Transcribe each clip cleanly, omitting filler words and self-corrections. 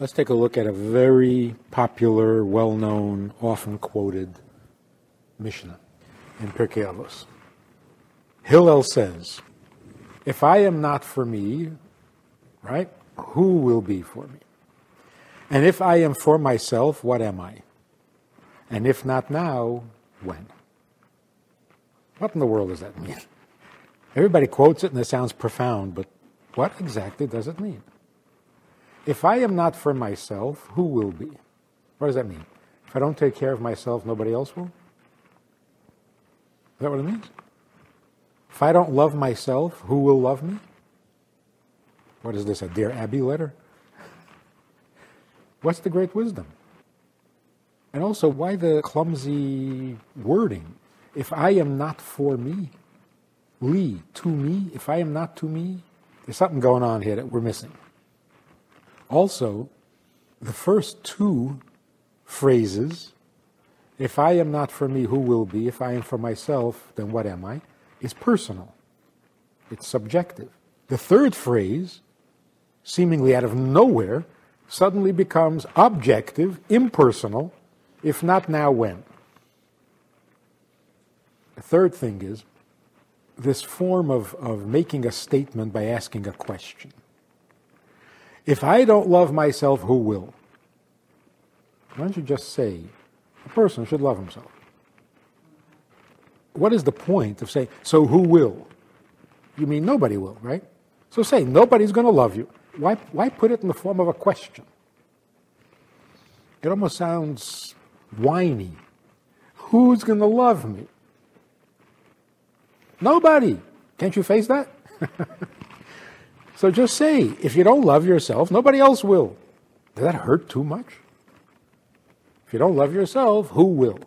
Let's take a look at a very popular, well-known, often quoted Mishnah in Pirkei Avot. Hillel says, if I am not for me, right, who will be for me? And if I am for myself, what am I? And if not now, when? What in the world does that mean? Everybody quotes it and it sounds profound, but what exactly does it mean? If I am not for myself, who will be? What does that mean? If I don't take care of myself, nobody else will? Is that what it means? If I don't love myself, who will love me? What is this, a Dear Abby letter? What's the great wisdom? And also, why the clumsy wording? If I am not for me, to me, if I am not to me, there's something going on here that we're missing. Also, the first two phrases, if I am not for me, who will be? If I am for myself, then what am I? Is personal. It's subjective. The third phrase, seemingly out of nowhere, suddenly becomes objective, impersonal, if not now, when? The third thing is this form of making a statement by asking a question. If I don't love myself, who will? Why don't you just say, a person should love himself? What is the point of saying, so who will? You mean nobody will, right? So say, nobody's going to love you. Why put it in the form of a question? It almost sounds whiny. Who's going to love me? Nobody. Can't you face that? So just say, if you don't love yourself, nobody else will. Does that hurt too much? If you don't love yourself, who will?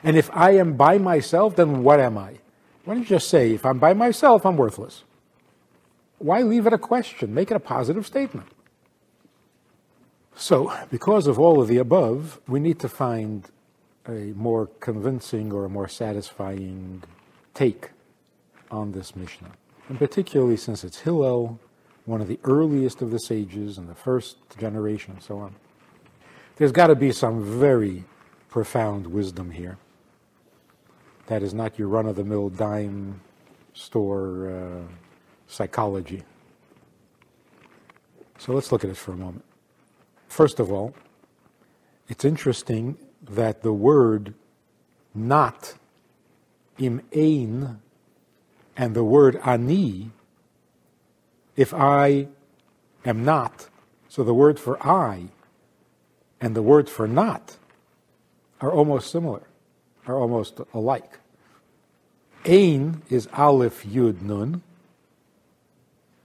And if I am by myself, then what am I? Why don't you just say, if I'm by myself, I'm worthless? Why leave it a question? Make it a positive statement. So, because of all of the above, we need to find a more convincing or a more satisfying take on this Mishnah. And particularly since it's Hillel, one of the earliest of the sages in the first generation and so on. There's got to be some very profound wisdom here. That is not your run-of-the-mill dime store psychology. So let's look at it for a moment. First of all, it's interesting that the word not, im ein, and the word ani, if I am not, so the word for I and the word for not are almost similar, are almost alike. Ein is Aleph Yud Nun.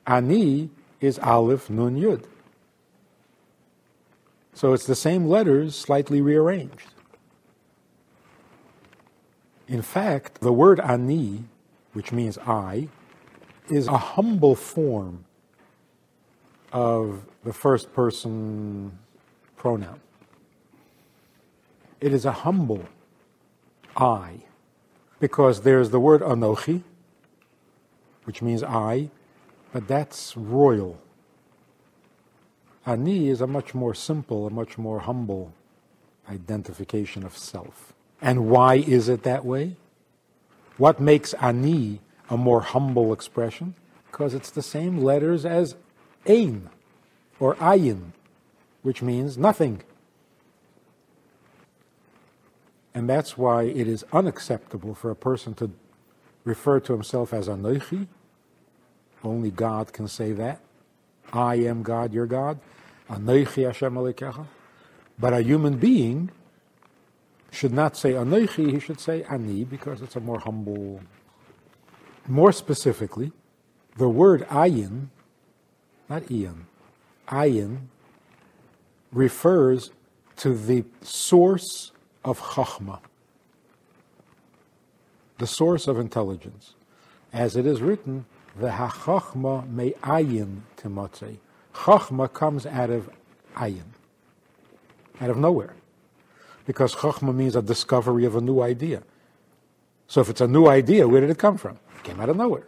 Ani is Aleph Nun Yud. So it's the same letters, slightly rearranged. In fact, the word ani, which means I, is a humble form of the first person pronoun. It is a humble I, because there's the word anochi, which means I, but that's royal. Ani is a much more simple, a much more humble identification of self. And why is it that way? What makes ani a more humble expression? Because it's the same letters as ein or ayin, which means nothing. And that's why it is unacceptable for a person to refer to himself as Anochi. Only God can say that. I am God, your God. Anochi Hashem Elokecha. But a human being should not say Anochi, he should say Ani, because it's a more humble. More specifically, the word ayin, not Ian, ayin, refers to the source of chachma, the source of intelligence. As it is written, V'hachachma me'ayin timotzei. Chachma comes out of ayin, out of nowhere. Because chachma means a discovery of a new idea. So if it's a new idea, where did it come from? It came out of nowhere.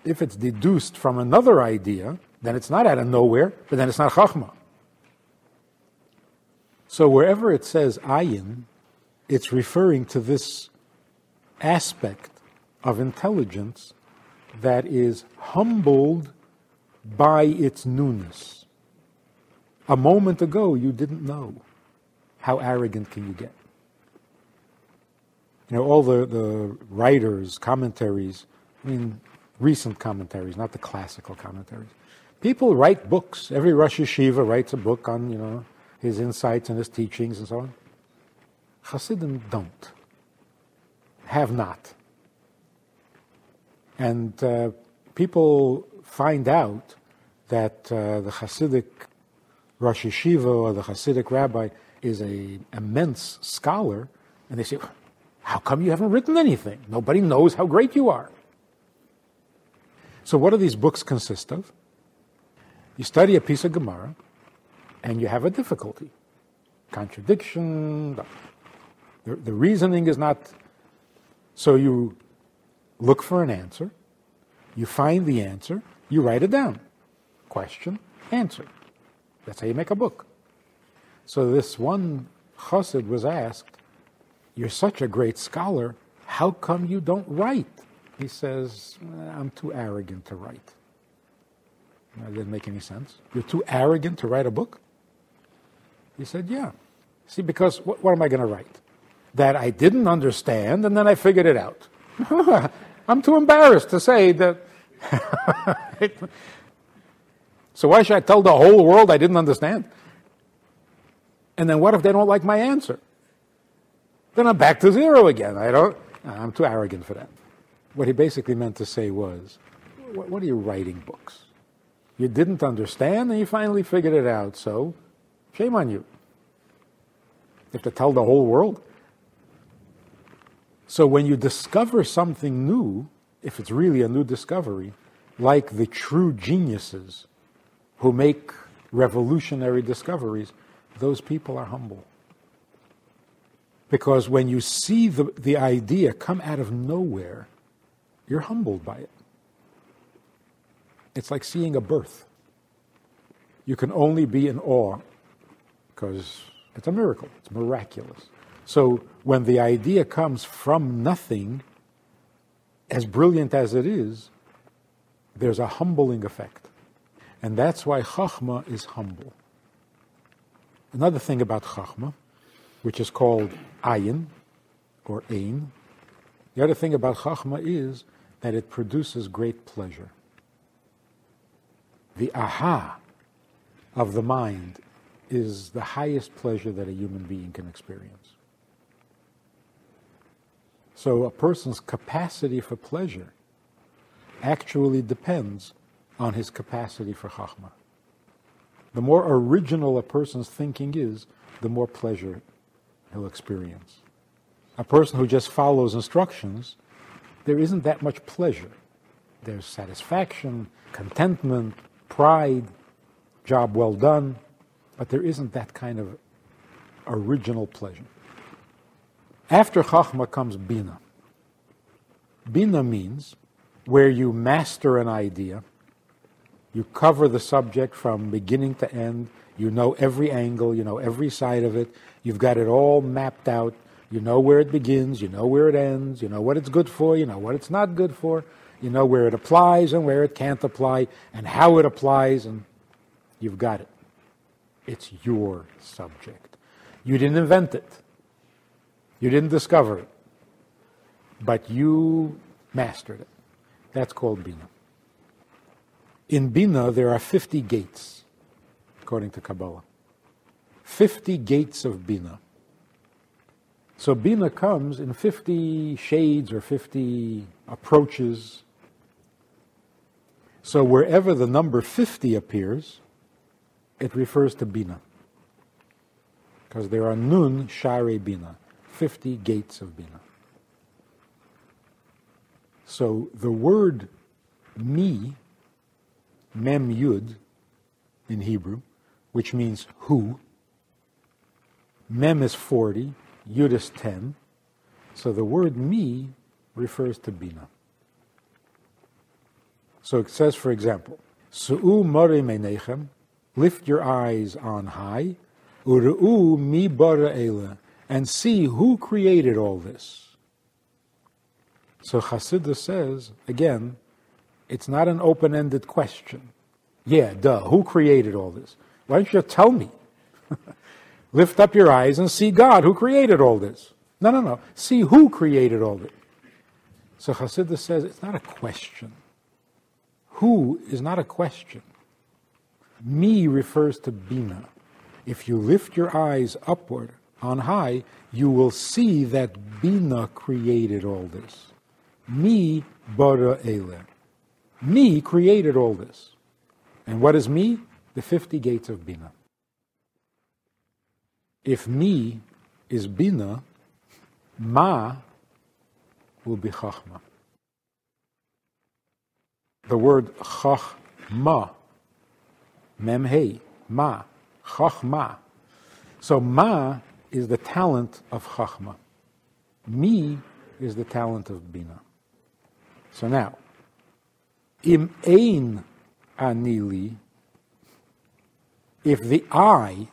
If it's deduced from another idea, then it's not out of nowhere, but then it's not chachma. So wherever it says ayin, it's referring to this aspect of intelligence that is humbled by its newness. A moment ago, you didn't know. How arrogant can you get? You know, all the writers, commentaries, recent commentaries, not the classical commentaries. People write books. Every Rosh Yeshiva writes a book on, his insights and his teachings and so on. Hasidim don't. Have not. And people find out that the Hasidic Rosh Yeshiva or the Hasidic rabbi is an immense scholar, and they say, how come you haven't written anything? Nobody knows how great you are. So what do these books consist of? You study a piece of Gemara, and you have a difficulty. Contradiction. The reasoning is not... So you look for an answer, you find the answer, you write it down. Question, answer. That's how you make a book. So this one chassid was asked, you're such a great scholar, how come you don't write? He says, I'm too arrogant to write. That didn't make any sense. You're too arrogant to write a book? He said, yeah. See, because what am I going to write? That I didn't understand, and then I figured it out. I'm too embarrassed to say that. So why should I tell the whole world I didn't understand? And then what if they don't like my answer? Then I'm back to zero again. I'm too arrogant for that. What he basically meant to say was, what are you writing books? You didn't understand and you finally figured it out, so shame on you. You have to tell the whole world. So when you discover something new, if it's really a new discovery, like the true geniuses who make revolutionary discoveries, those people are humble. Because when you see the idea come out of nowhere, you're humbled by it. It's like seeing a birth. You can only be in awe because it's a miracle, it's miraculous. So when the idea comes from nothing, as brilliant as it is, there's a humbling effect. And that's why Chachma is humble. Another thing about Chachma, which is called Ayin, or Ein, the other thing about Chachma is that it produces great pleasure. The aha of the mind is the highest pleasure that a human being can experience. So a person's capacity for pleasure actually depends on his capacity for Chachma. The more original a person's thinking is, the more pleasure he'll experience. A person who just follows instructions, there isn't that much pleasure. There's satisfaction, contentment, pride, job well done, but there isn't that kind of original pleasure. After Chachma comes Bina. Bina means where you master an idea, you cover the subject from beginning to end, you know every angle, you know every side of it, you've got it all mapped out, you know where it begins, you know where it ends, you know what it's good for, you know what it's not good for, you know where it applies and where it can't apply, and how it applies, and you've got it. It's your subject. You didn't invent it. You didn't discover it. But you mastered it. That's called Bina. In Bina, there are 50 gates, according to Kabbalah. 50 gates of Bina. So Bina comes in 50 shades or 50 approaches. So wherever the number 50 appears, it refers to Bina. Because there are Nun Share Bina, 50 gates of Bina. So the word me, Mem Yud in Hebrew, which means who, Mem is 40, Yud is 10, so the word me refers to Bina. So it says, for example, Su'u Mare Meinechem, lift your eyes on high, Uru'u mi bara eila, and see who created all this. So Chassidus says, again, it's not an open-ended question. Yeah, duh, who created all this? Why don't you tell me? Lift up your eyes and see God, who created all this. No. See who created all this. So Chassidus says, it's not a question. Who is not a question. Mi refers to Bina. If you lift your eyes upward, on high, you will see that Bina created all this. Mi bara eile. Mi created all this. And what is Mi? The 50 gates of Bina. If Mi is Bina, Ma will be Chachma. The word Chachma, Mem Hei, Ma, Chachma. So Ma is the talent of Chachma. Mi is the talent of Bina. So now, Im Ein Anili, if the I,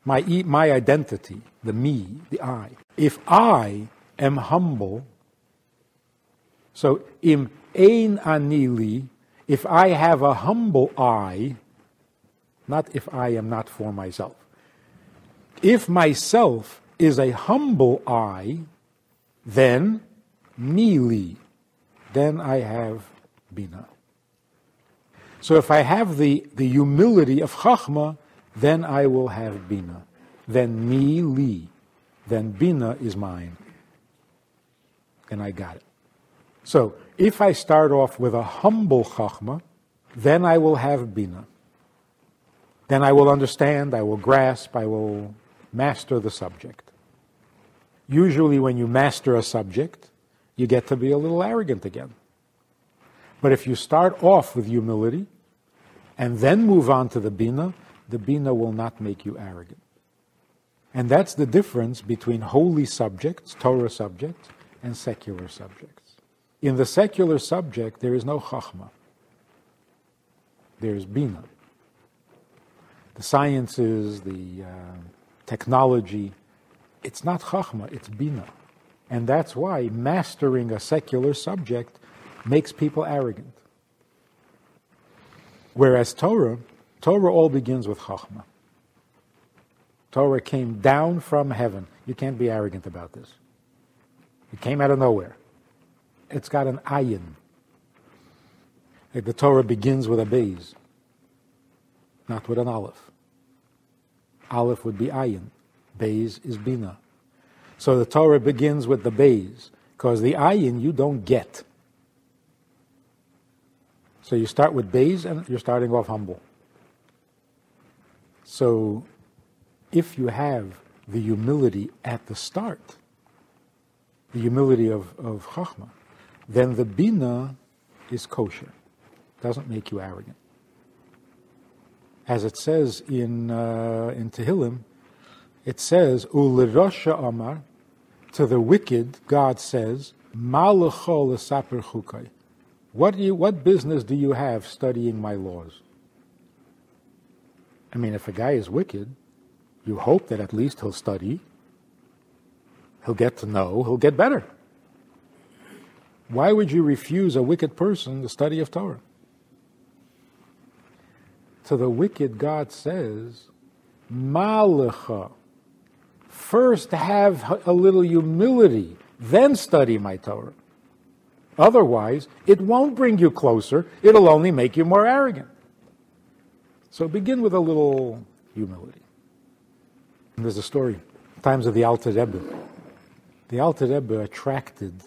my identity, the me, the I, if I am humble, so Im Ein Anili, if I have a humble I, not if I am not for myself. If myself is a humble I, then Mili, then I have Bina. So if I have the humility of Chachma, then I will have Bina. Then Mili, then Bina is mine. And I got it. So if I start off with a humble Chachma, then I will have Bina. Then I will understand, I will grasp, I will master the subject. Usually when you master a subject, you get to be a little arrogant again. But if you start off with humility and then move on to the Bina will not make you arrogant. And that's the difference between holy subjects, Torah subjects, and secular subjects. In the secular subject, there is no Chachma. There is Bina. The sciences, the technology, it's not Chachma, it's Bina. And that's why mastering a secular subject makes people arrogant. Whereas Torah all begins with Chachma. Torah came down from heaven. You can't be arrogant about this. It came out of nowhere. It's got an ayin. Like the Torah begins with a beis, not with an aleph. Aleph would be ayin. Beis is bina. So the Torah begins with the beis, because the ayin you don't get. So you start with beis and you're starting off humble. So if you have the humility at the start, the humility of Chachma, then the Bina is kosher. Doesn't make you arrogant. As it says in Tehillim, it says, U'lerasha amar, to the wicked, God says, Ma lecho lesaper chukai. What business do you have studying my laws? I mean, if a guy is wicked, you hope that at least he'll study, he'll get to know, he'll get better. Why would you refuse a wicked person the study of Torah? To the wicked, God says, Malecha, first have a little humility, then study my Torah. Otherwise, it won't bring you closer, it'll only make you more arrogant. So begin with a little humility. And there's a story, times of the Alter Rebbe. The Alter Rebbe attracted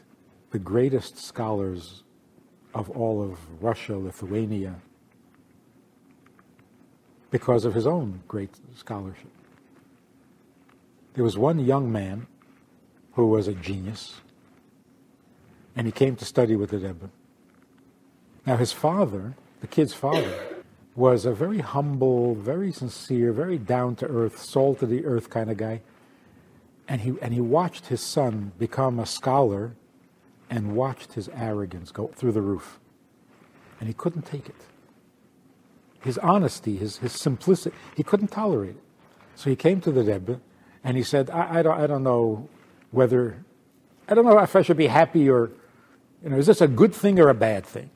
the greatest scholars of all of Russia, Lithuania, because of his own great scholarship. There was one young man who was a genius, and he came to study with the Rebbe. Now his father, the kid's father, was a very humble, very sincere, very down-to-earth, salt-of-the-earth kind of guy. And he watched his son become a scholar and watched his arrogance go through the roof. And he couldn't take it. His honesty, his simplicity, he couldn't tolerate it. So he came to the Rebbe, and he said, I don't know if I should be happy or, is this a good thing or a bad thing?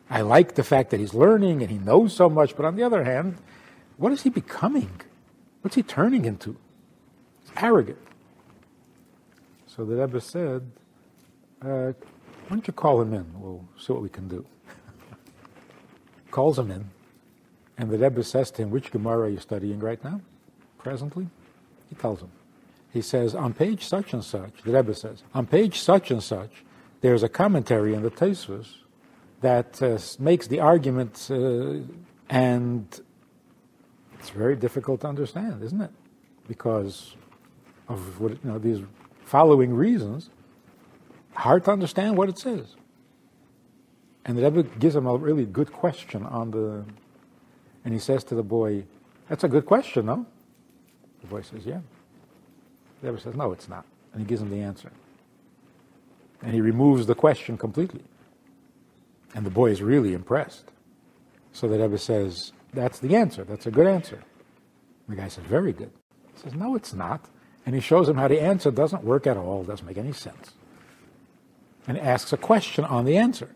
I like the fact that he's learning and he knows so much, but on the other hand, what is he becoming? What's he turning into? He's arrogant. So the Rebbe said, why don't you call him in? We'll see what we can do. Calls him in, and the Rebbe says to him, which Gemara are you studying right now, presently? He tells him. He says, on page such and such, the Rebbe says, on page such and such, there's a commentary in the Tosfos that makes the argument, and it's very difficult to understand, isn't it? Because of what, these following reasons, hard to understand what it says. And the Rebbe gives him a really good question and he says to the boy, that's a good question, no? The boy says, yeah. The Rebbe says, no, it's not. And he gives him the answer. And he removes the question completely. And the boy is really impressed. So the Rebbe says, that's the answer. That's a good answer. The guy says, very good. He says, no, it's not. And he shows him how the answer doesn't work at all, doesn't make any sense. And asks a question on the answer.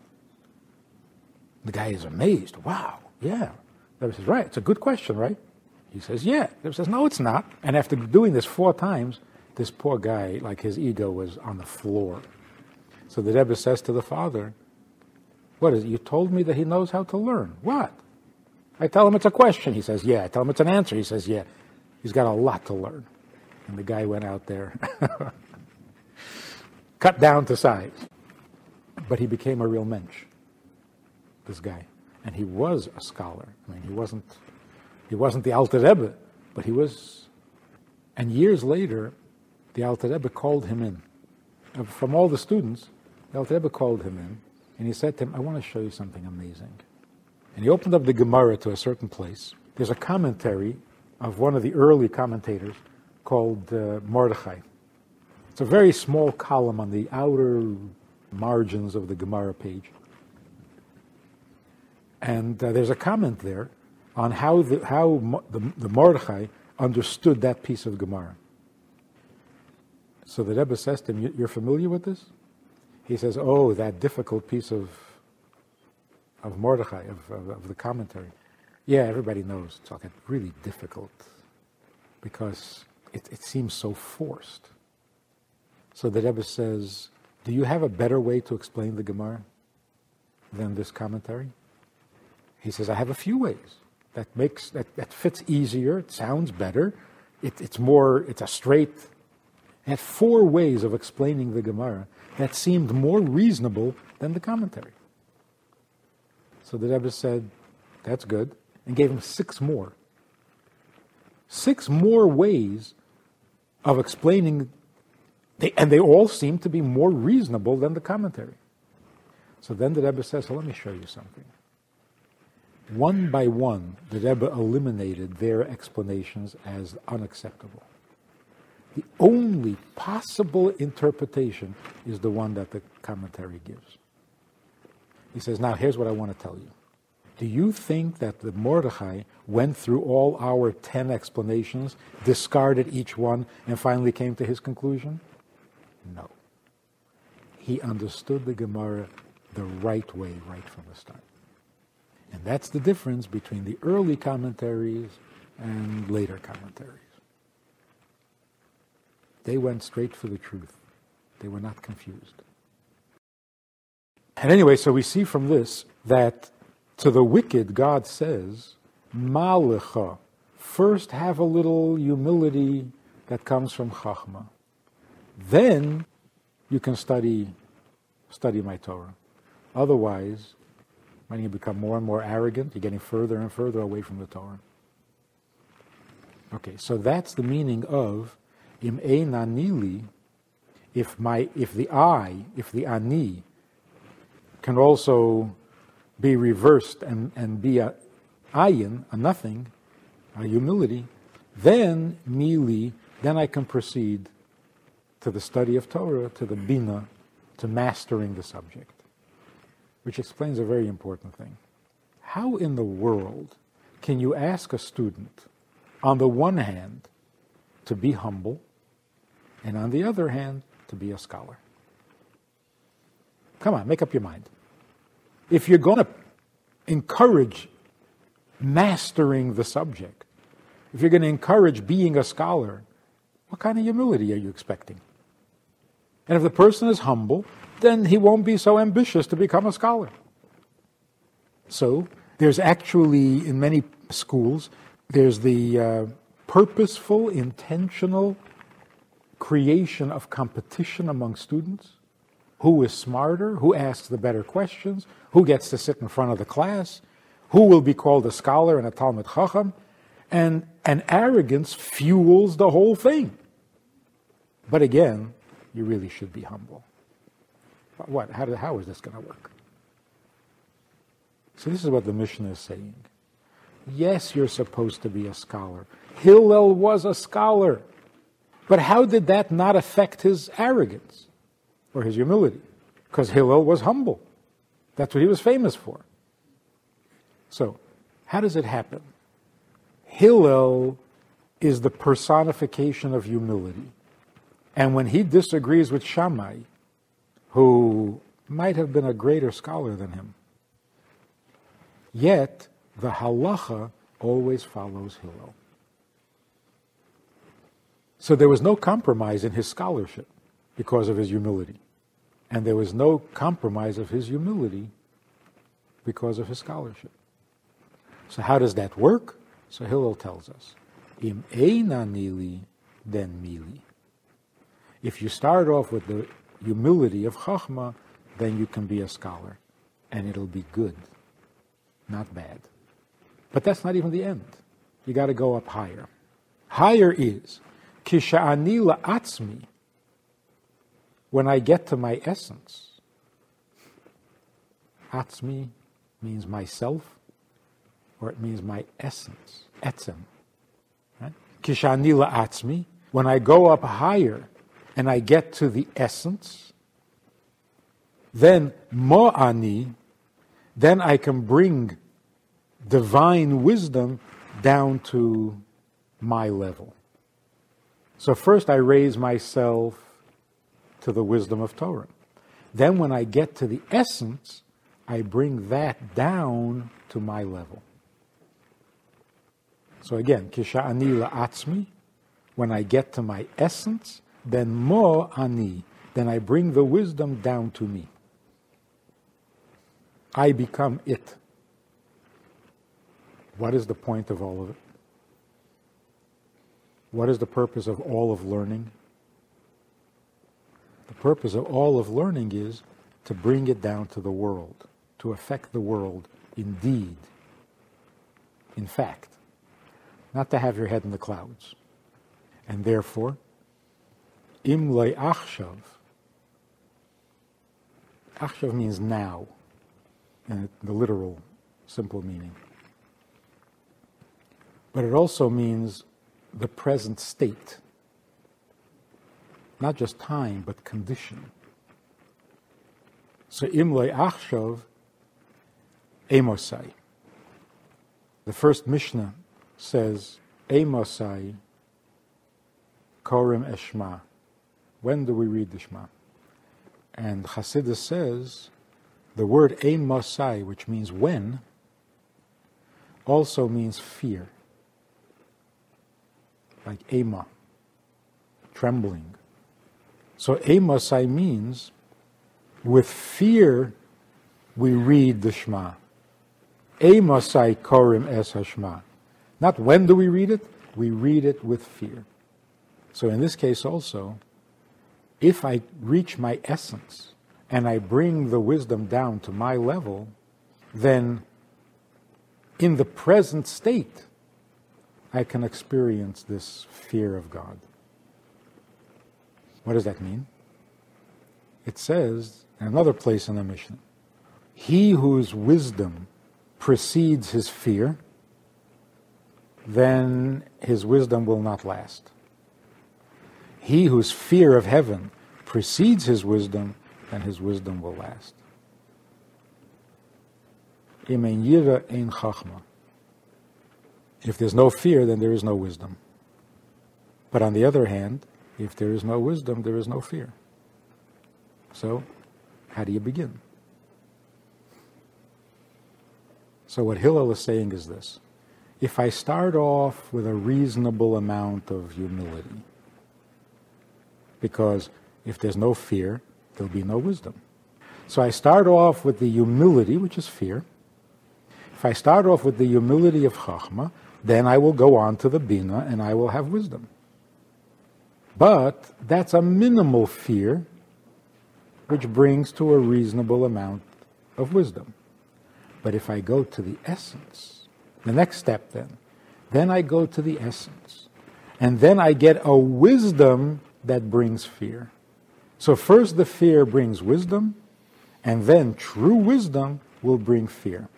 The guy is amazed. Wow, yeah. The Rebbe says, right, it's a good question, right? He says, yeah. The Rebbe says, no, it's not. And after doing this 4 times, this poor guy, like his ego was on the floor. So the Rebbe says to the father, what is it? You told me that he knows how to learn. What? I tell him it's a question. He says, yeah. I tell him it's an answer. He says, yeah. He's got a lot to learn. And the guy went out there, cut down to size. But he became a real Mensch, this guy. And he was a scholar. I mean, he wasn't the Alter Rebbe, but he was. And years later, the Alter Rebbe called him in. From all the students, the Alter Rebbe called him in, and he said to him, I want to show you something amazing. And he opened up the Gemara to a certain place. There's a commentary of one of the early commentators called Mordechai. It's a very small column on the outer margins of the Gemara page. And there's a comment there on how the Mordechai understood that piece of Gemara. So the Rebbe says to him, you're familiar with this? He says, oh, that difficult piece of Mordechai, of the commentary. Yeah, everybody knows it's like really difficult because it seems so forced. So the Rebbe says, do you have a better way to explain the Gemara than this commentary? He says, I have a few ways. That fits easier, it sounds better, it's a straight. It had 4 ways of explaining the Gemara that seemed more reasonable than the commentary. So the Rebbe said, that's good, and gave him 6 more. 6 more ways of explaining, and they all seem to be more reasonable than the commentary. So then the Rebbe says, let me show you something. One by one, the Rebbe eliminated their explanations as unacceptable. The only possible interpretation is the one that the commentary gives. He says, now here's what I want to tell you. Do you think that the Mordechai went through all our 10 explanations, discarded each one, and finally came to his conclusion? No. He understood the Gemara the right way, right from the start. And that's the difference between the early commentaries and later commentaries. They went straight for the truth. They were not confused. And anyway, so we see from this that to the wicked, God says, Ma'alecha, first have a little humility that comes from Chachma. Then you can study my Torah. Otherwise, when you become more and more arrogant, you're getting further and further away from the Torah. Okay, so that's the meaning of Im ein anili, if the ani can also be reversed and be a ayin, a nothing, a humility, then nili, then I can proceed to the study of Torah, to the bina, to mastering the subject. Which explains a very important thing. How in the world can you ask a student, on the one hand, to be humble, and on the other hand, to be a scholar. Come on, make up your mind. If you're going to encourage mastering the subject, if you're going to encourage being a scholar, what kind of humility are you expecting? And if the person is humble, then he won't be so ambitious to become a scholar. So there's actually, in many schools, there's the purposeful, intentional creation of competition among students. Who is smarter? Who asks the better questions? Who gets to sit in front of the class? Who will be called a scholar and a Talmid Chacham? And arrogance fuels the whole thing. But again, you really should be humble. What? How is this going to work? So this is what the Mishnah is saying. Yes, you're supposed to be a scholar. Hillel was a scholar. But how did that not affect his arrogance or his humility? Because Hillel was humble. That's what he was famous for. So, how does it happen? Hillel is the personification of humility. And when he disagrees with Shammai, who might have been a greater scholar than him, yet the halacha always follows Hillel. So there was no compromise in his scholarship because of his humility. And there was no compromise of his humility because of his scholarship. So how does that work? So Hillel tells us, Im eina nili, then mili. If you start off with the humility of Chachma, then you can be a scholar. And it'll be good, not bad. But that's not even the end. You got to go up higher. Higher is, Kisha'ani la'atzmi, when I get to my essence. Atzmi means myself, or it means my essence, etzem. Right? Kisha'ani la'atzmi, when I go up higher and I get to the essence, then mo'ani, then I can bring divine wisdom down to my level. So first I raise myself to the wisdom of Torah. Then when I get to the essence, I bring that down to my level. So again, Kisha'ani la'atzmi, when I get to my essence, then mo ani, then I bring the wisdom down to me. I become it. What is the point of all of it? What is the purpose of all of learning? The purpose of all of learning is to bring it down to the world, to affect the world indeed, in fact, not to have your head in the clouds. And therefore, im lo achshav, achshav means now, in the literal, simple meaning. But it also means the present state. Not just time, but condition. So, im lo achshav, emosai. The first Mishnah says, emosai, korim eshma. When do we read the Shema? And Chassidus says, the word emosai, which means when, also means fear. Like ema, trembling. So emosai means, with fear, we read the Shema. Emosai korim es hashma. Not when do we read it with fear. So in this case also, if I reach my essence and I bring the wisdom down to my level, then in the present state, I can experience this fear of God. What does that mean? It says, in another place in the Mishnah, he whose wisdom precedes his fear, then his wisdom will not last. He whose fear of heaven precedes his wisdom, then his wisdom will last. Im ein yira ein chachma. If there's no fear, then there is no wisdom. But on the other hand, if there is no wisdom, there is no fear. So, how do you begin? So what Hillel is saying is this. If I start off with a reasonable amount of humility, because if there's no fear, there'll be no wisdom. So I start off with the humility, which is fear. If I start off with the humility of Chachma, then I will go on to the Bina and I will have wisdom. But that's a minimal fear, which brings to a reasonable amount of wisdom. But if I go to the essence, the next step then I go to the essence. And then I get a wisdom that brings fear. So first the fear brings wisdom, and then true wisdom will bring fear.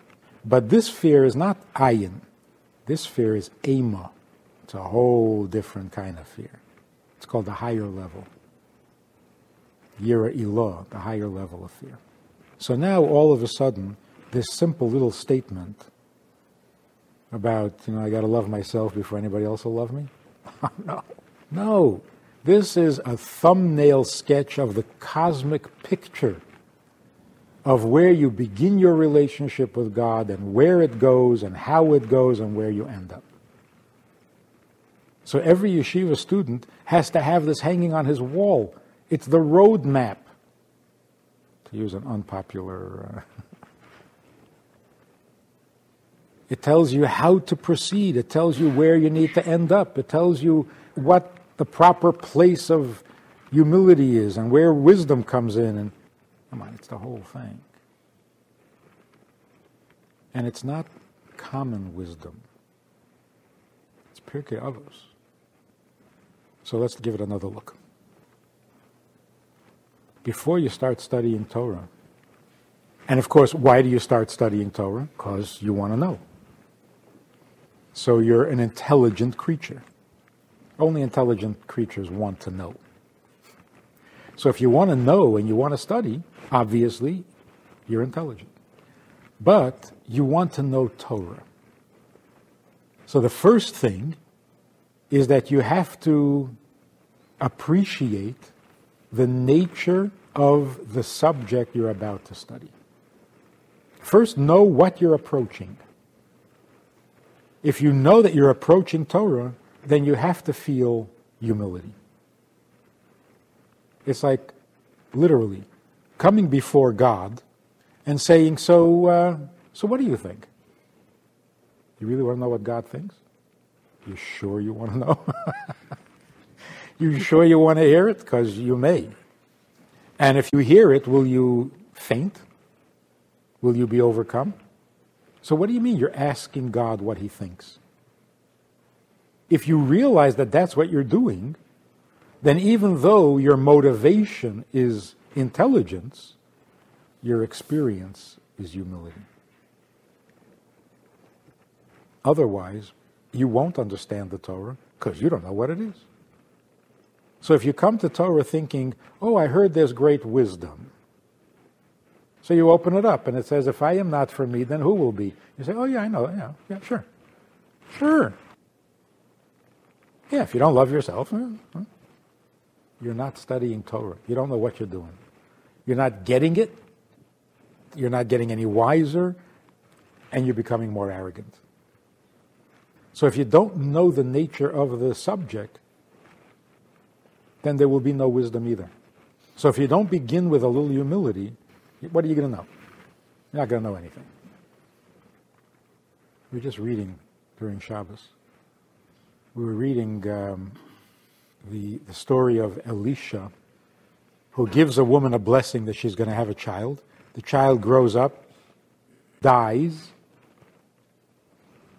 But this fear is not ayin. This fear is ema. It's a whole different kind of fear. It's called the higher level. Yira ilah, the higher level of fear. So now all of a sudden, this simple little statement about, I got to love myself before anybody else will love me? No. This is a thumbnail sketch of the cosmic picture of where you begin your relationship with God and where it goes and how it goes and where you end up. So every yeshiva student has to have this hanging on his wall. It's the road map, to use an unpopular... It tells you how to proceed. It tells you where you need to end up. It tells you what the proper place of humility is and where wisdom comes in. And come on, it's the whole thing. And it's not common wisdom. It's Pirkei Avot. So let's give it another look. Before you start studying Torah, and of course, why do you start studying Torah? Because you want to know. So you're an intelligent creature. Only intelligent creatures want to know. So if you want to know and you want to study, obviously, you're intelligent. But you want to know Torah. So the first thing is that you have to appreciate the nature of the subject you're about to study. First, know what you're approaching. If you know that you're approaching Torah, then you have to feel humility. It's like, literally, coming before God and saying, so what do you think? You really want to know what God thinks? You sure you want to know? You sure you want to hear it? Because you may. And if you hear it, will you faint? Will you be overcome? So what do you mean you're asking God what he thinks? If you realize that that's what you're doing, then even though your motivation is intelligence, your experience is humility. Otherwise, you won't understand the Torah because you don't know what it is. So if you come to Torah thinking, oh, I heard there's great wisdom. So you open it up and it says, if I am not for me, then who will be? You say, oh yeah, I know, yeah, sure. Sure. Yeah, if you don't love yourself, you're not studying Torah. You don't know what you're doing. You're not getting it. You're not getting any wiser, and you're becoming more arrogant. So if you don't know the nature of the subject, then there will be no wisdom either. So if you don't begin with a little humility, what are you going to know? You're not going to know anything. We were just reading during Shabbos. We were reading the story of Elisha, who gives a woman a blessing that she's going to have a child. The child grows up, dies.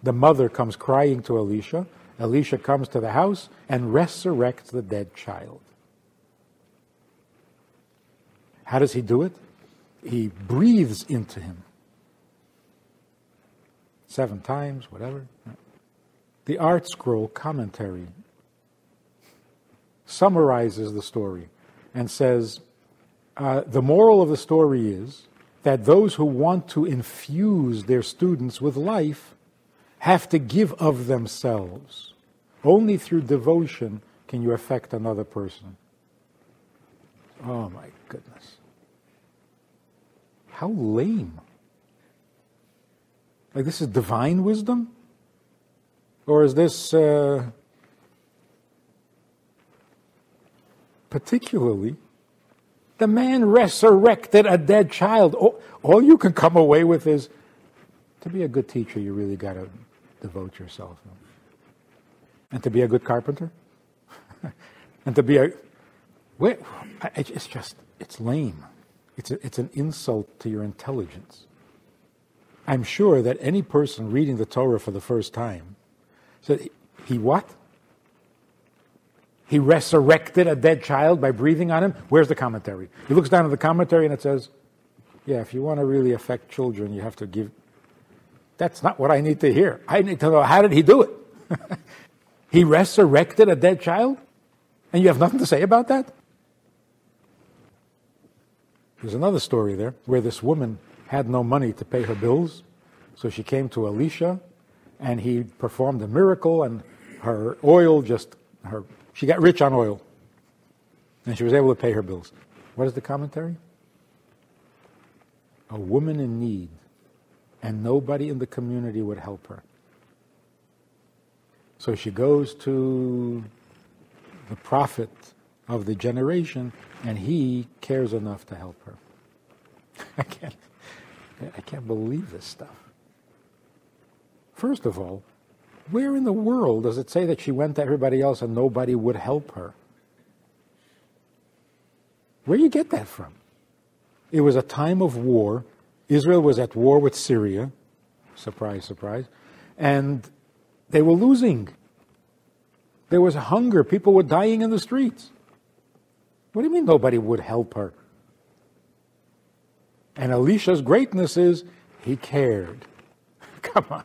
The mother comes crying to Elisha. Elisha comes to the house and resurrects the dead child. How does he do it? He breathes into him. 7 times, whatever. The Art Scroll commentary summarizes the story and says, the moral of the story is that those who want to infuse their students with life have to give of themselves. Only through devotion can you affect another person? Oh my goodness. How lame. Like, this is divine wisdom? Or is this particularly the man resurrected a dead child? All you can come away with is, to be a good teacher, you really got to devote yourself. And to be a good carpenter? And to be it's lame. It's an insult to your intelligence. I'm sure that any person reading the Torah for the first time said, he what? He resurrected a dead child by breathing on him? Where's the commentary? He looks down at the commentary and it says, yeah, if you want to really affect children, you have to give. That's not what I need to hear. I need to know, how did he do it? He resurrected a dead child? And you have nothing to say about that? There's another story there where this woman had no money to pay her bills, so she came to Elisha, and he performed a miracle, and her oil she got rich on oil, and she was able to pay her bills. What is the commentary? A woman in need, and nobody in the community would help her. So she goes to the prophet of the generation, and he cares enough to help her. I can't believe this stuff. First of all, where in the world does it say that she went to everybody else and nobody would help her? Where do you get that from? It was a time of war. Israel was at war with Syria. Surprise, surprise. And they were losing. There was hunger. People were dying in the streets. What do you mean nobody would help her? And Elisha's greatness is he cared. Come on.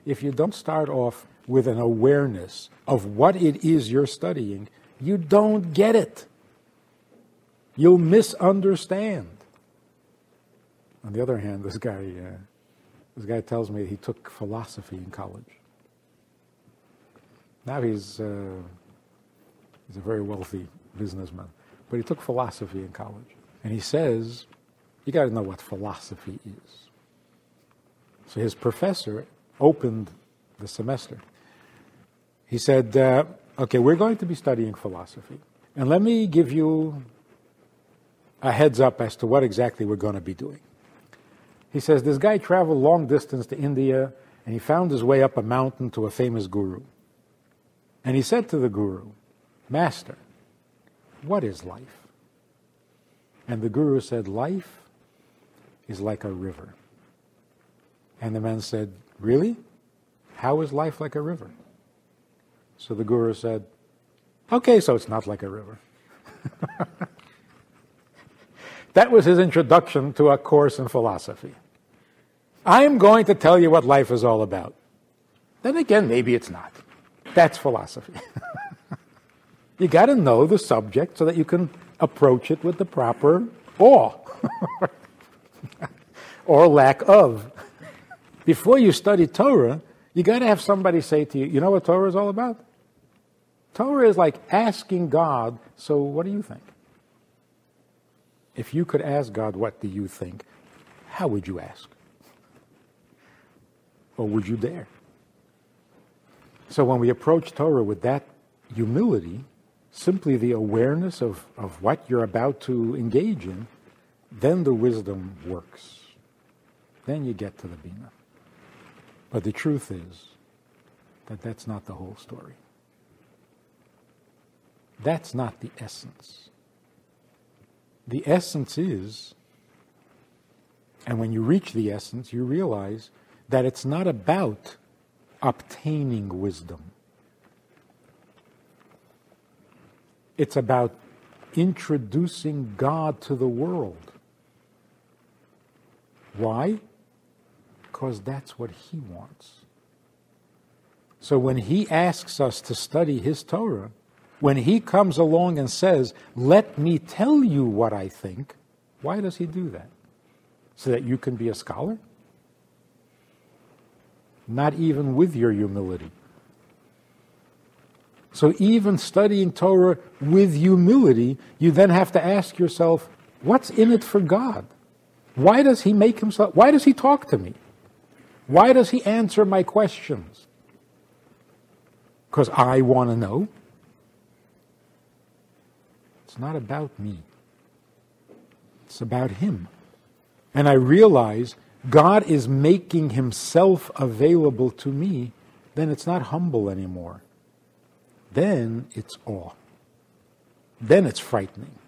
If you don't start off with an awareness of what it is you're studying, you don't get it. You'll misunderstand. On the other hand, this guy tells me he took philosophy in college. Now he's a very wealthy businessman, but he took philosophy in college. And he says, you got to know what philosophy is. So his professor opened the semester. He said, okay, we're going to be studying philosophy. And let me give you a heads up as to what exactly we're going to be doing. He says, this guy traveled long distance to India, and he found his way up a mountain to a famous guru. And he said to the guru, Master, what is life? And the guru said, life is like a river. And the man said, really? How is life like a river? So the guru said, okay, so it's not like a river. That was his introduction to a course in philosophy. I'm going to tell you what life is all about. Then again, maybe it's not. That's philosophy. You got to know the subject so that you can approach it with the proper awe or lack of. Before you study Torah, you got to have somebody say to you, you know what Torah is all about? Torah is like asking God, so what do you think? If you could ask God, what do you think? How would you ask? Or would you dare? So when we approach Torah with that humility, simply the awareness of what you're about to engage in, then the wisdom works. Then you get to the Bina. But the truth is that that's not the whole story. That's not the essence. The essence is, and when you reach the essence, you realize that it's not about obtaining wisdom. It's about introducing God to the world. Why? Because that's what He wants. So when He asks us to study His Torah, when He comes along and says, let me tell you what I think, why does He do that? So that you can be a scholar? Not even with your humility So even studying Torah with humility, you then have to ask yourself, what's in it for God? Why does he make himself, why does he talk to me? Why does he answer my questions? Because I want to know. It's not about me. It's about him. And I realize God is making himself available to me, then it's not humble anymore. Then it's awe. Then it's frightening.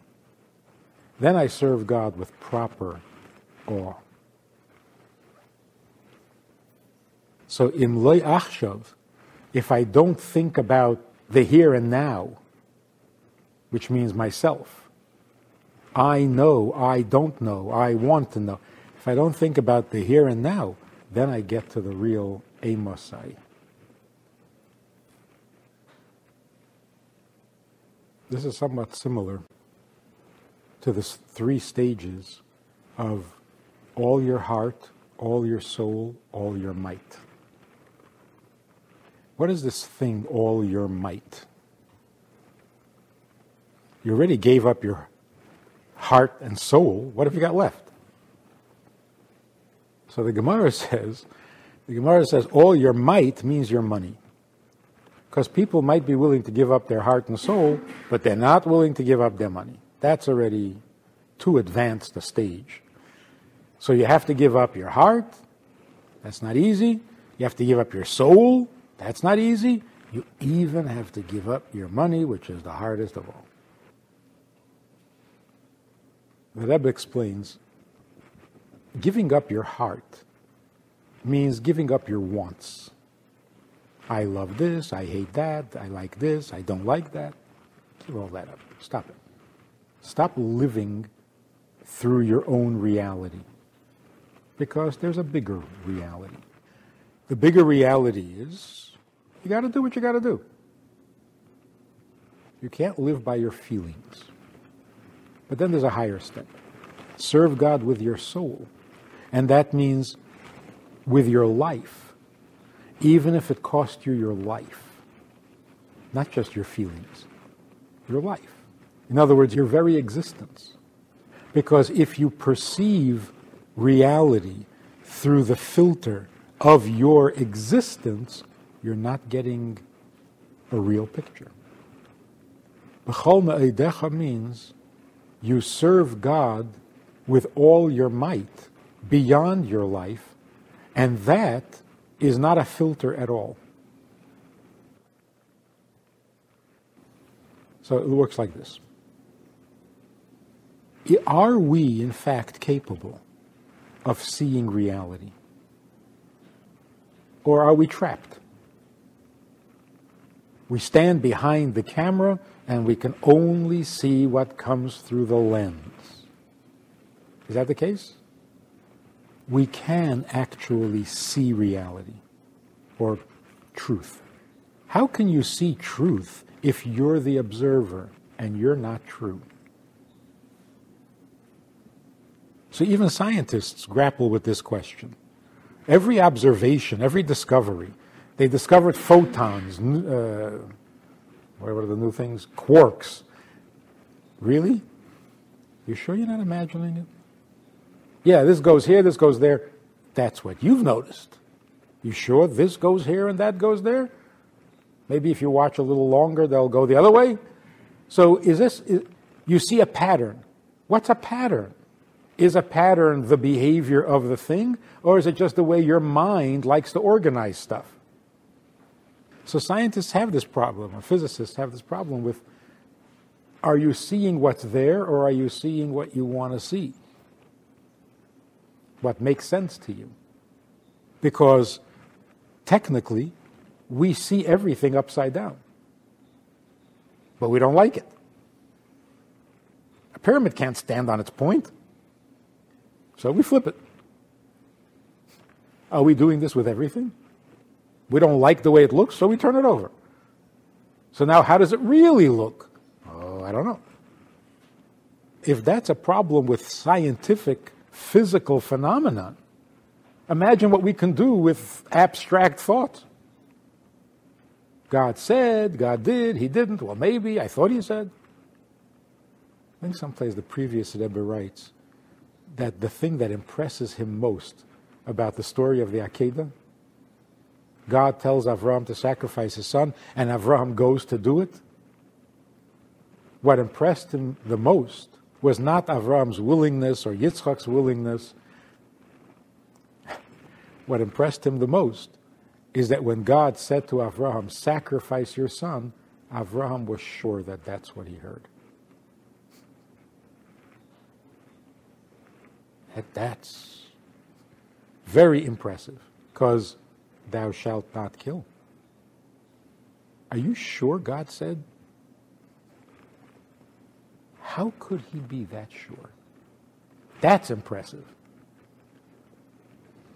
Then I serve God with proper awe. So in Lo Achshav, if I don't think about the here and now, which means myself, I know, I don't know, I want to know. If I don't think about the here and now, then I get to the real Amosai. This is somewhat similar to the 3 stages of all your heart, all your soul, all your might. What is this thing, all your might? You already gave up your heart and soul. What have you got left? So the Gemara says, all your might means your money. Because people might be willing to give up their heart and soul, but they're not willing to give up their money. That's already too advanced a stage. So you have to give up your heart. That's not easy. You have to give up your soul. That's not easy. You even have to give up your money, which is the hardest of all. The Rebbe explains, giving up your heart means giving up your wants. I love this, I hate that, I like this, I don't like that. Give all that up. Stop it. Stop living through your own reality. Because there's a bigger reality. The bigger reality is, you got to do what you got to do. You can't live by your feelings. But then there's a higher step. Serve God with your soul. And that means with your life. Even if it cost you your life. Not just your feelings. Your life. In other words, your very existence. Because if you perceive reality through the filter of your existence, you're not getting a real picture. B'chol me'edecha means you serve God with all your might beyond your life, and that is not a filter at all. So it works like this. Are we, in fact, capable of seeing reality? Or are we trapped? We stand behind the camera and we can only see what comes through the lens. Is that the case? We can actually see reality or truth. How can you see truth if you're the observer and you're not true? So even scientists grapple with this question. Every observation, every discovery, they discovered photons, what are the new things? Quarks. Really? You sure you're not imagining it? Yeah, this goes here, this goes there. That's what you've noticed. You sure this goes here and that goes there? Maybe if you watch a little longer, they'll go the other way. So you see a pattern. What's a pattern? Is a pattern the behavior of the thing, or is it just the way your mind likes to organize stuff? So scientists have this problem, or physicists have this problem with, are you seeing what's there, or are you seeing what you want to see? What makes sense to you? Because technically, we see everything upside down. But we don't like it. A pyramid can't stand on its point. So we flip it. Are we doing this with everything? We don't like the way it looks, so we turn it over. So now how does it really look? Oh, I don't know. If that's a problem with scientific, physical phenomenon, imagine what we can do with abstract thought. God said, God did, he didn't, well maybe, I thought he said. I think someplace the previous Rebbe writes that the thing that impresses him most about the story of the Akedah, God tells Avraham to sacrifice his son, and Avraham goes to do it. What impressed him the most was not Avraham's willingness or Yitzchak's willingness. What impressed him the most is that when God said to Avraham, sacrifice your son, Avraham was sure that that's what he heard. That's very impressive, because thou shalt not kill. Are you sure God said? How could he be that sure? That's impressive.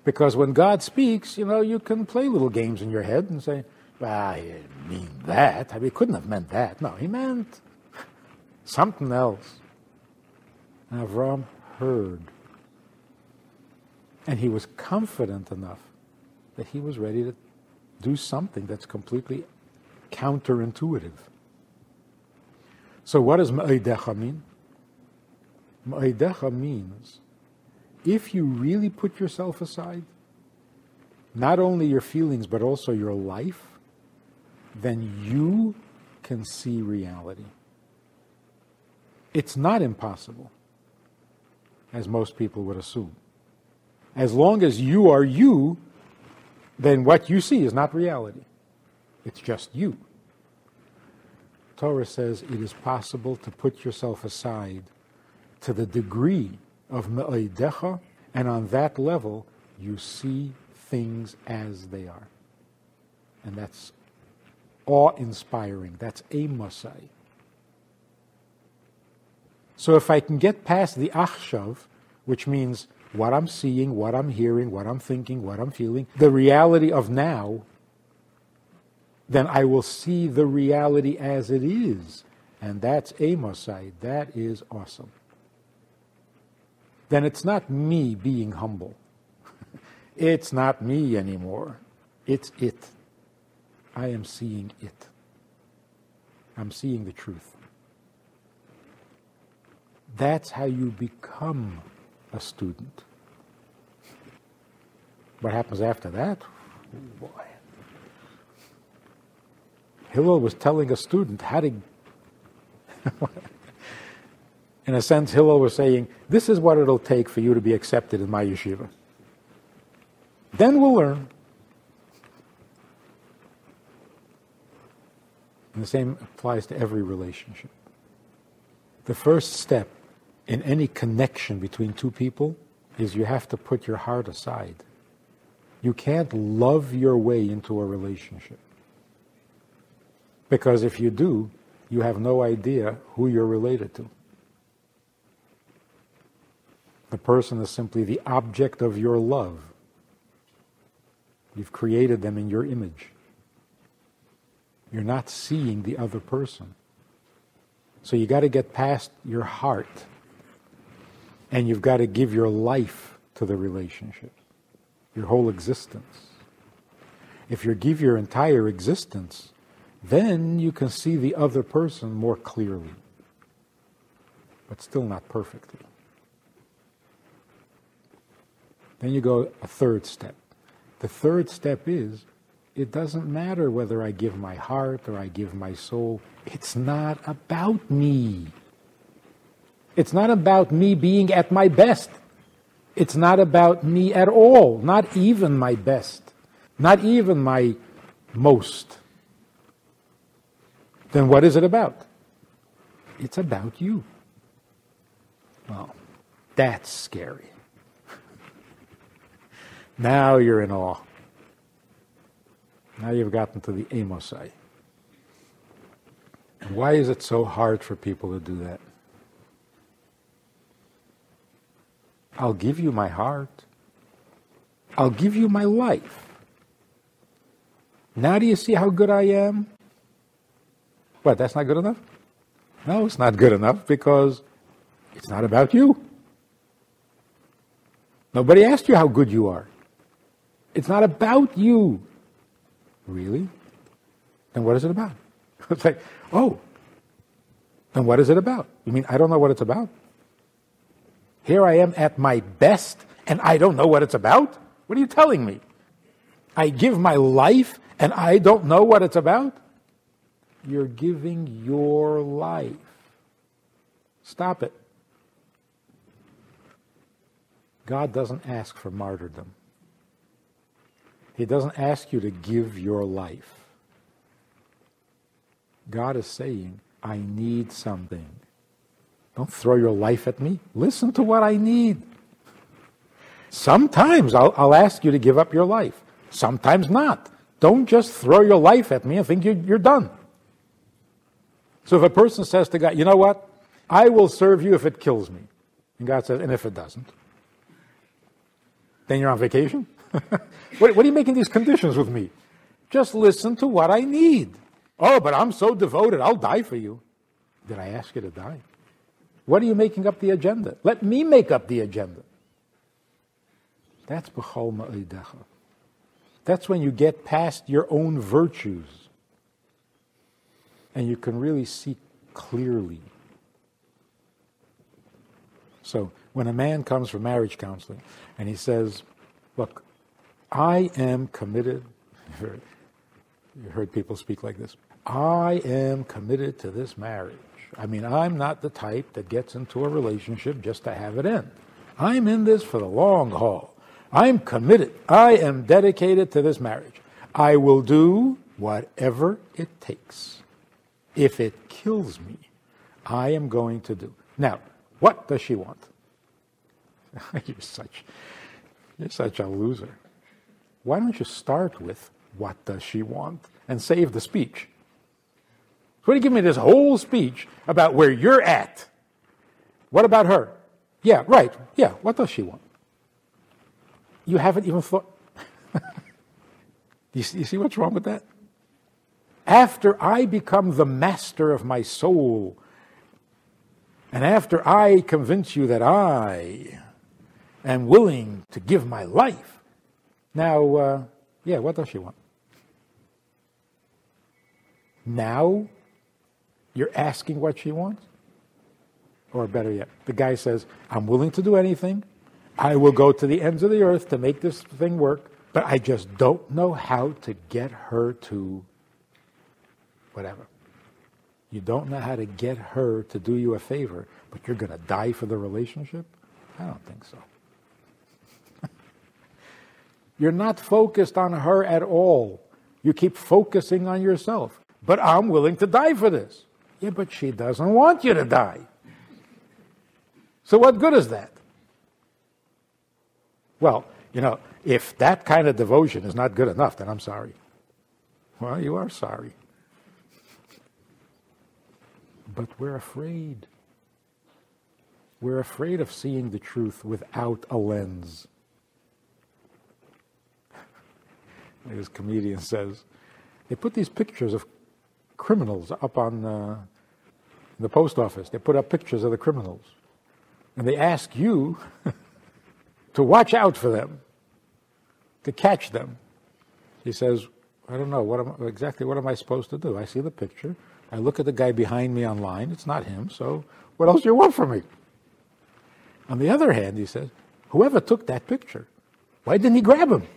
Because when God speaks, you can play little games in your head and say, well, he didn't mean that. He couldn't have meant that. No, he meant something else. And Avram heard. And he was confident enough that he was ready to do something that's completely counterintuitive. So what does Ma'odecha mean? Ma'odecha means if you really put yourself aside, not only your feelings but also your life, then you can see reality. It's not impossible, as most people would assume. As long as you are you, then what you see is not reality. It's just you. Torah says it is possible to put yourself aside to the degree of Ma'odecha, and on that level you see things as they are. And that's awe-inspiring. That's Amosai. So if I can get past the Achshav, which means what I'm seeing, what I'm hearing, what I'm thinking, what I'm feeling, the reality of now, then I will see the reality as it is. And that's Amosai. That is awesome. Then it's not me being humble. It's not me anymore. It's it. I am seeing it. I'm seeing the truth. That's how you become a student. What happens after that? Oh boy. Hillel was telling a student how to... In a sense, Hillel was saying, this is what it'll take for you to be accepted in my yeshiva. Then we'll learn. And the same applies to every relationship. The first step in any connection between two people is you have to put your heart aside. You can't love your way into a relationship. Because if you do, you have no idea who you're related to. The person is simply the object of your love. You've created them in your image. You're not seeing the other person. So you got to get past your heart, and you've got to give your life to the relationship, your whole existence. If you give your entire existence, then you can see the other person more clearly, but still not perfectly. Then you go a third step. The third step is, it doesn't matter whether I give my heart or I give my soul. It's not about me. It's not about me being at my best. It's not about me at all, not even my best, not even my most. Then what is it about? It's about you. Well, that's scary. Now you're in awe. Now you've gotten to the Amosai. And why is it so hard for people to do that? I'll give you my heart. I'll give you my life. Now do you see how good I am? What, that's not good enough? No, it's not good enough because it's not about you. Nobody asked you how good you are. It's not about you. Really? Then what is it about? It's like, oh, then what is it about? You mean I don't know what it's about? Here I am at my best, and I don't know what it's about? What are you telling me? I give my life, and I don't know what it's about? You're giving your life. Stop it. God doesn't ask for martyrdom. He doesn't ask you to give your life. God is saying, I need something. Don't throw your life at me. Listen to what I need. Sometimes I'll ask you to give up your life. Sometimes not. Don't just throw your life at me and think you're done. So if a person says to God, you know what? I will serve you if it kills me. And God says, and if it doesn't? Then you're on vacation? What are you making these conditions with me? Just listen to what I need. Oh, but I'm so devoted, I'll die for you. Did I ask you to die? What are you making up the agenda? Let me make up the agenda. That's b'chol ma'idecha. That's when you get past your own virtues and you can really see clearly. So when a man comes for marriage counseling and he says, look, I am committed, you heard people speak like this, I am committed to this marriage. I mean, I'm not the type that gets into a relationship just to have it end. I'm in this for the long haul. I'm committed. I am dedicated to this marriage. I will do whatever it takes. If it kills me, I am going to do. Now, what does she want? You're such a loser. Why don't you start with, what does she want? And save the speech. So what do you give me this whole speech about where you're at? What about her? Yeah, right. Yeah, what does she want? You haven't even thought. You see what's wrong with that? After I become the master of my soul, and after I convince you that I am willing to give my life, now, what does she want? Now, you're asking what she wants? Or better yet, the guy says, I'm willing to do anything. I will go to the ends of the earth to make this thing work, but I just don't know how to get her to whatever. You don't know how to get her to do you a favor, but you're going to die for the relationship? I don't think so. You're not focused on her at all. You keep focusing on yourself. But I'm willing to die for this. Yeah, but she doesn't want you to die. So what good is that? Well, if that kind of devotion is not good enough, then I'm sorry. Well, you are sorry. But we're afraid. We're afraid of seeing the truth without a lens. This comedian says, they put these pictures of criminals up on the post office. They put up pictures of the criminals. And they ask you to watch out for them, to catch them. He says, I don't know, what am I supposed to do? I see the picture. I look at the guy behind me online. It's not him, so what else do you want from me? On the other hand, he says, whoever took that picture, why didn't he grab him?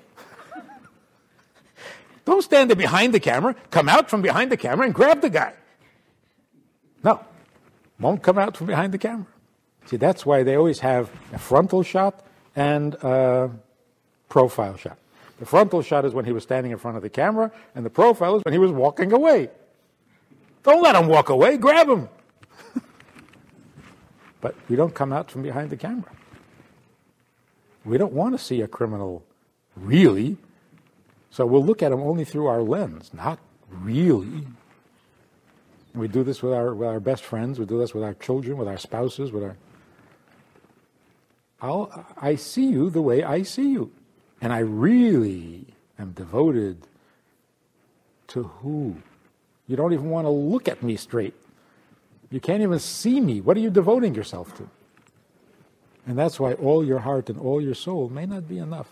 Don't stand there behind the camera. Come out from behind the camera and grab the guy. No, won't come out from behind the camera. See, that's why they always have a frontal shot and a profile shot. The frontal shot is when he was standing in front of the camera, and the profile is when he was walking away. Don't let him walk away, grab him. But we don't come out from behind the camera. We don't want to see a criminal really, so we'll look at him only through our lens, not really. We do this with our best friends, we do this with our children, with our spouses, I see you the way I see you. And I really am devoted to who? You don't even want to look at me straight. You can't even see me. What are you devoting yourself to? And that's why all your heart and all your soul may not be enough.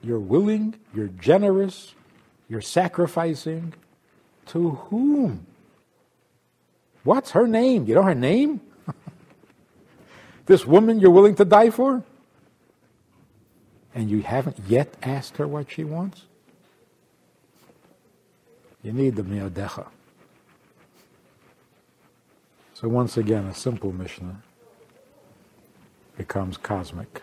You're willing, you're generous, You're sacrificing to whom? What's her name? You know her name? This woman you're willing to die for? And you haven't yet asked her what she wants? You need the mi'odecha. So once again, a simple Mishnah becomes cosmic.